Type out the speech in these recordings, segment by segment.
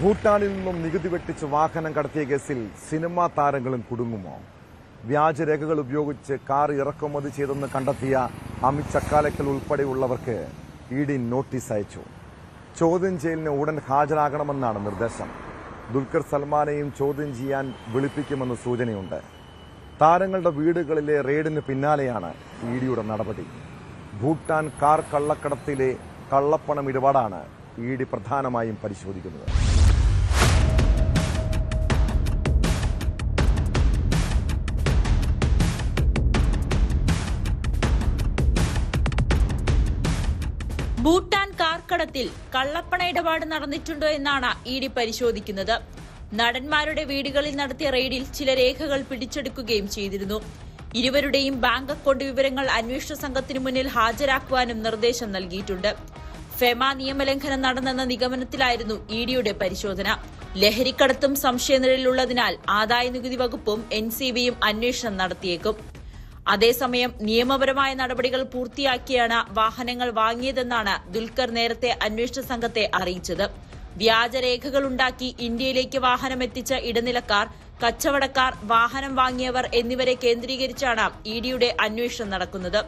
ഭൂട്ടാനിൽ നിന്നും നികുതി വെട്ടിച്ച് വാഹനം കടത്തിയ കേസിൽ സിനിമാ താരങ്ങളും കുടുങ്ങുമോ? വ്യാജരേഖകൾ ഉപയോഗിച്ച് കാർ ഇറക്കുമതി ചെയ്തെന്ന് കണ്ടെത്തിയ അമിത് ചക്കാലക്കൽ ഉൾപ്പെടെയുള്ളവർക്ക് ഇഡി നോട്ടീസ് അയച്ചു. ചോദ്യം ചെയ്യലിന് ഉടൻ ഹാജരാകണമെന്നാണ് നിർദ്ദേശം. ദുൽഖർ സൽമാനെയും ചോദ്യം ചെയ്യാൻ വിളിപ്പിക്കുമെന്ന് സൂചനയുണ്ട്. താരങ്ങളുടെ വീടുകളിലെ റെയ്ഡിന് പിന്നാലെയാണ് ഇഡിയുടെ നടപടി. ഭൂട്ടാൻ കാർ കള്ളക്കടത്തിലെ കള്ളപ്പണം ഇടപാടാണ് ഇഡി പ്രധാനമായും പരിശോധിക്കുന്നത്. ഭൂട്ടാൻ കാർക്കടത്തിൽ കള്ളപ്പണ ഇടപാട് നടന്നിട്ടുണ്ടോ എന്നാണ് ഇഡി പരിശോധിക്കുന്നത്. നടന്മാരുടെ വീടുകളിൽ നടത്തിയ റെയ്ഡിൽ ചില രേഖകൾ പിടിച്ചെടുക്കുകയും ചെയ്തിരുന്നു. ഇരുവരുടെയും ബാങ്ക് അക്കൌണ്ട് വിവരങ്ങൾ അന്വേഷണ സംഘത്തിന് മുന്നിൽ ഹാജരാക്കുവാനും നിർദ്ദേശം നൽകിയിട്ടുണ്ട്. ഫെമ നിയമലംഘനം നടന്നെന്ന നിഗമനത്തിലായിരുന്നു ഇഡിയുടെ പരിശോധന. ലഹരിക്കടത്തും സംശയനിഴലിലുള്ളതിനാൽ ആദായനികുതി വകുപ്പും എൻസിബിയും അന്വേഷണം നടത്തിയേക്കും. അതേസമയം നിയമപരമായ നടപടികൾ പൂർത്തിയാക്കിയാണ് വാഹനങ്ങൾ വാങ്ങിയതെന്നാണ് ദുൽഖർ നേരത്തെ അന്വേഷണ സംഘത്തെ അറിയിച്ചത്. വ്യാജരേഖകൾ ഉണ്ടാക്കി ഇന്ത്യയിലേക്ക് വാഹനം എത്തിച്ച ഇടനിലക്കാർ, കച്ചവടക്കാർ, വാഹനം വാങ്ങിയവർ എന്നിവരെ കേന്ദ്രീകരിച്ചാണ് ഇഡിയുടെ അന്വേഷണം നടക്കുന്നത്.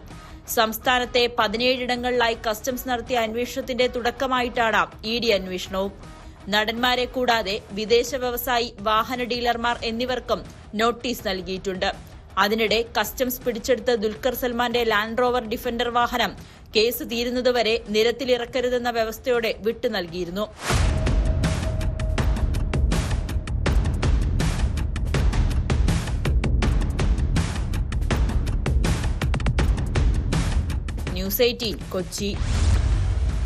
സംസ്ഥാനത്തെ 17 ഇടങ്ങളിലായി കസ്റ്റംസ് നടത്തിയ അന്വേഷണത്തിന്റെ തുടക്കമായിട്ടാണ് ഇഡി അന്വേഷണവും. നടന്മാരെ കൂടാതെ വിദേശ വ്യവസായി, വാഹന ഡീലർമാർ എന്നിവർക്കും നോട്ടീസ് നൽകിയിട്ടുണ്ട്. അതിനിടെ കസ്റ്റംസ് പിടിച്ചെടുത്ത ദുൽഖർ സൽമാന്റെ ലാൻഡ് റോവർ ഡിഫൻഡർ വാഹനം കേസ് തീരുന്നതുവരെ നിരത്തിലിറക്കരുതെന്ന വ്യവസ്ഥയോടെ വിട്ടു നൽകിയിരുന്നു. ന്യൂസ് 18 കൊച്ചി.